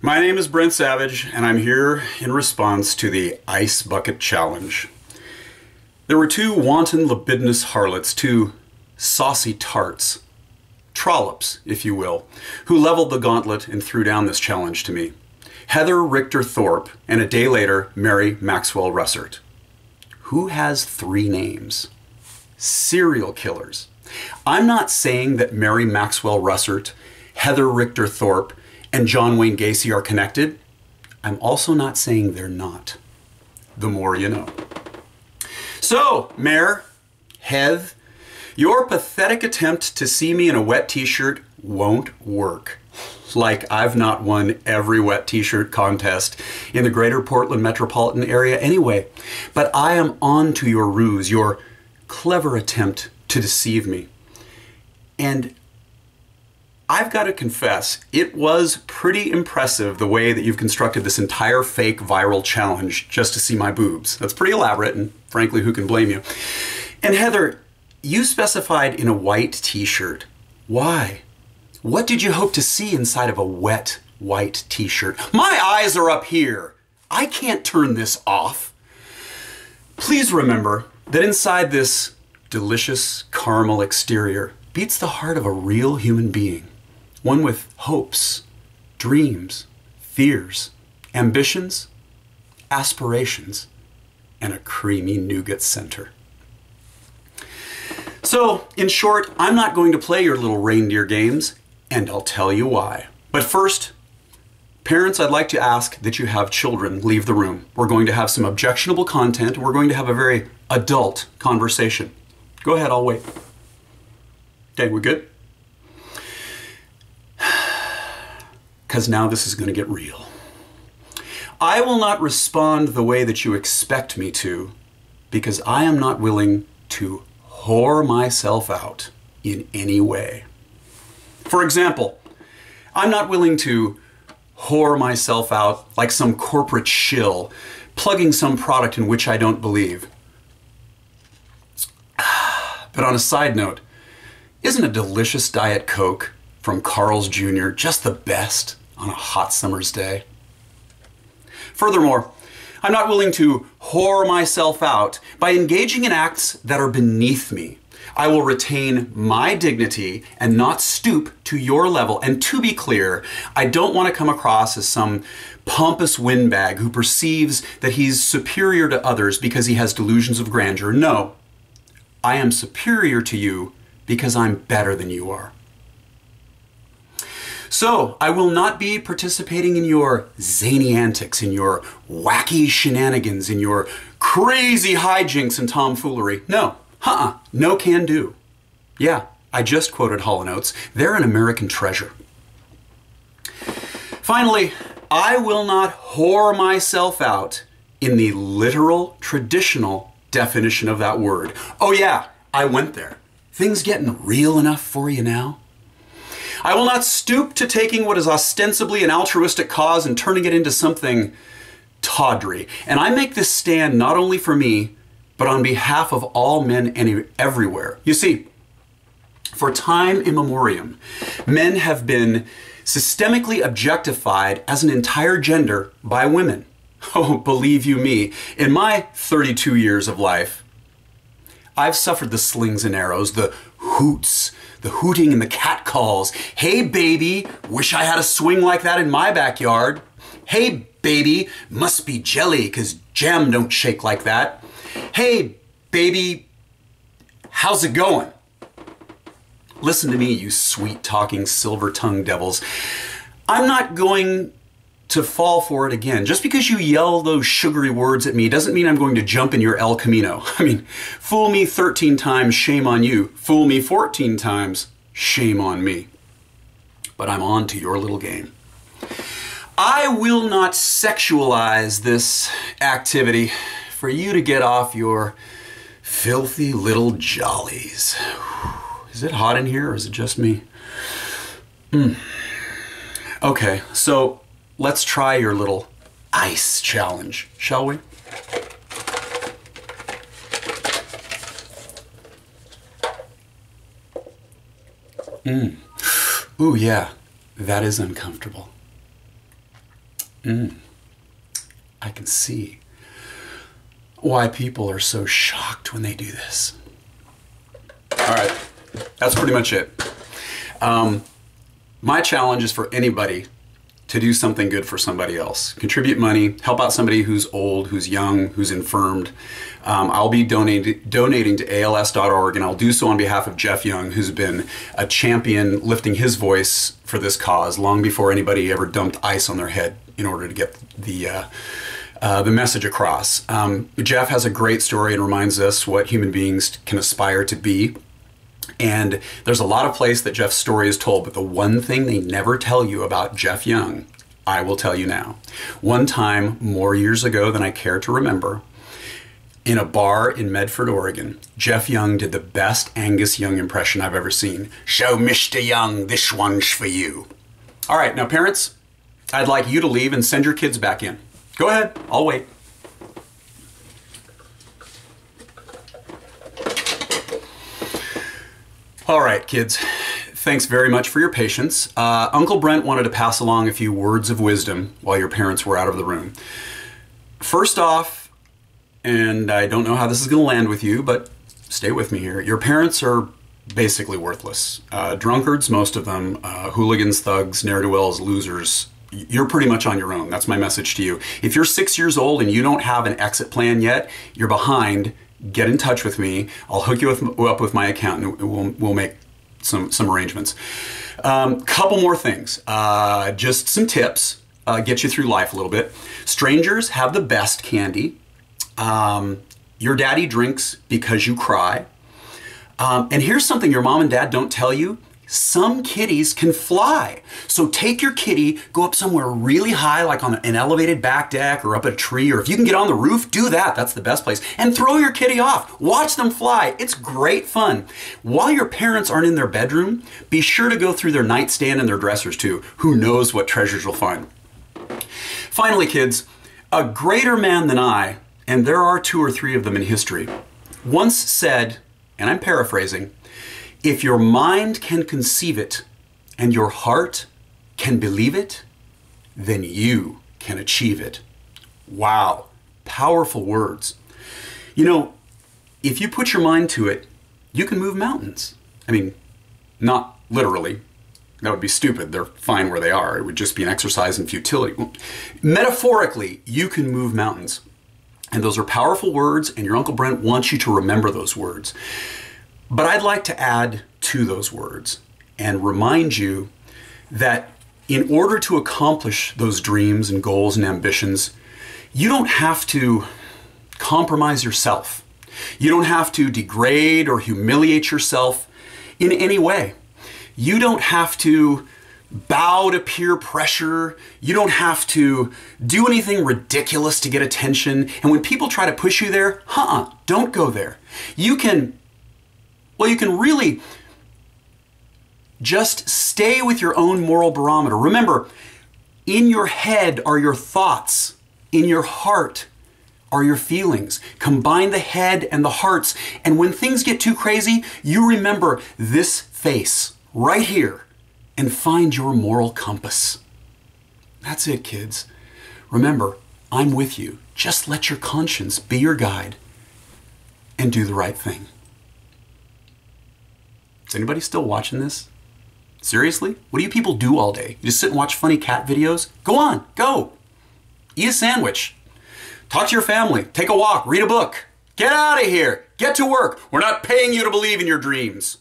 My name is Brent Savage, and I'm here in response to the Ice Bucket Challenge. There were two wanton libidinous harlots, two saucy tarts, trollops, if you will, who leveled the gauntlet and threw down this challenge to me. Heather Richter Thorpe, and a day later, Mary Maxwell Russert. Who has three names? Serial killers. I'm not saying that Mary Maxwell Russert, Heather Richter Thorpe, and John Wayne Gacy are connected. I'm also not saying they're not. The more you know. So, Mayor, Heath, your pathetic attempt to see me in a wet t-shirt won't work. Like I've not won every wet t-shirt contest in the greater Portland metropolitan area anyway. But I am on to your ruse, your clever attempt to deceive me. And I've got to confess, it was pretty impressive the way that you've constructed this entire fake viral challenge just to see my boobs. That's pretty elaborate, and frankly, who can blame you? And Heather, you specified in a white t-shirt. Why? What did you hope to see inside of a wet white t-shirt? My eyes are up here. I can't turn this off. Please remember that inside this delicious caramel exterior beats the heart of a real human being. One with hopes, dreams, fears, ambitions, aspirations, and a creamy nougat center. So, in short, I'm not going to play your little reindeer games, and I'll tell you why. But first, parents, I'd like to ask that you have children leave the room. We're going to have some objectionable content, and we're going to have a very adult conversation. Go ahead, I'll wait. Okay, we good? Because now this is going to get real. I will not respond the way that you expect me to, because I am not willing to whore myself out in any way. For example, I'm not willing to whore myself out like some corporate shill, plugging some product in which I don't believe. But on a side note, isn't a delicious Diet Coke from Carl's Jr. just the best on a hot summer's day? Furthermore, I'm not willing to whore myself out by engaging in acts that are beneath me. I will retain my dignity and not stoop to your level. And to be clear, I don't want to come across as some pompous windbag who perceives that he's superior to others because he has delusions of grandeur. No, I am superior to you because I'm better than you are. So, I will not be participating in your zany antics, in your wacky shenanigans, in your crazy hijinks and tomfoolery. No, no can do. Yeah, I just quoted Hall & Oates. They're an American treasure. Finally, I will not whore myself out in the literal, traditional definition of that word. Oh yeah, I went there. Things getting real enough for you now? I will not stoop to taking what is ostensibly an altruistic cause and turning it into something tawdry. And I make this stand not only for me, but on behalf of all men everywhere. You see, for time immemorial, men have been systemically objectified as an entire gender by women. Oh, believe you me, in my 32 years of life, I've suffered the slings and arrows, the hoots, the hooting and the catcalls. Hey baby, wish I had a swing like that in my backyard. Hey baby, must be jelly 'cause jam don't shake like that. Hey baby, how's it going? Listen to me, you sweet-talking, silver-tongued devils. I'm not going to fall for it again. Just because you yell those sugary words at me doesn't mean I'm going to jump in your El Camino. I mean, fool me 13 times, shame on you. Fool me 14 times, shame on me. But I'm on to your little game. I will not sexualize this activity for you to get off your filthy little jollies. Is it hot in here or is it just me? Okay, so let's try your little ice challenge, shall we? Ooh, yeah, that is uncomfortable. I can see why people are so shocked when they do this. All right, that's pretty much it. My challenge is for anybody to do something good for somebody else. Contribute money, help out somebody who's old, who's young, who's infirmed. I'll be donating to ALS.org, and I'll do so on behalf of Jeff Young, who's been a champion lifting his voice for this cause long before anybody ever dumped ice on their head in order to get the message across. Jeff has a great story and reminds us what human beings can aspire to be. And there's a lot of place that Jeff's story is told, but the one thing they never tell you about Jeff Young, I will tell you now. One time, more years ago than I care to remember, in a bar in Medford, Oregon, Jeff Young did the best Angus Young impression I've ever seen. "So, Mr. Young, this one's for you." All right, now parents, I'd like you to leave and send your kids back in. Go ahead, I'll wait. All right, kids, thanks very much for your patience. Uncle Brent wanted to pass along a few words of wisdom while your parents were out of the room. First off, and I don't know how this is going to land with you, but stay with me here. Your parents are basically worthless. Drunkards, most of them, hooligans, thugs, ne'er-do-wells, losers. You're pretty much on your own. That's my message to you. If you're 6 years old and you don't have an exit plan yet, you're behind. Get in touch with me. I'll hook you up with my accountant, and we'll make some arrangements. Couple more things. Just some tips. Get you through life a little bit. Strangers have the best candy. Your daddy drinks because you cry. And here's something your mom and dad don't tell you. Some kitties can fly. So take your kitty, go up somewhere really high, like on an elevated back deck or up a tree, or if you can get on the roof, do that. That's the best place. And throw your kitty off. Watch them fly. It's great fun. While your parents aren't in their bedroom, be sure to go through their nightstand and their dressers too. Who knows what treasures you'll find. Finally, kids, a greater man than I, and there are 2 or 3 of them in history, once said, and I'm paraphrasing, "If your mind can conceive it and your heart can believe it, then you can achieve it." Wow, powerful words. You know, if you put your mind to it, you can move mountains. I mean, not literally. That would be stupid. They're fine where they are. It would just be an exercise in futility. Metaphorically, you can move mountains. And those are powerful words, and your Uncle Brent wants you to remember those words. But I'd like to add to those words and remind you that in order to accomplish those dreams and goals and ambitions, you don't have to compromise yourself. You don't have to degrade or humiliate yourself in any way. You don't have to bow to peer pressure. You don't have to do anything ridiculous to get attention. And when people try to push you there, don't go there. You can really just stay with your own moral barometer. Remember, in your head are your thoughts. In your heart are your feelings. Combine the head and the hearts. And when things get too crazy, you remember this face right here and find your moral compass. That's it, kids. Remember, I'm with you. Just let your conscience be your guide and do the right thing. Is anybody still watching this? Seriously? What do you people do all day? You just sit and watch funny cat videos? Go on, go. Eat a sandwich. Talk to your family. Take a walk. Read a book. Get out of here. Get to work. We're not paying you to believe in your dreams.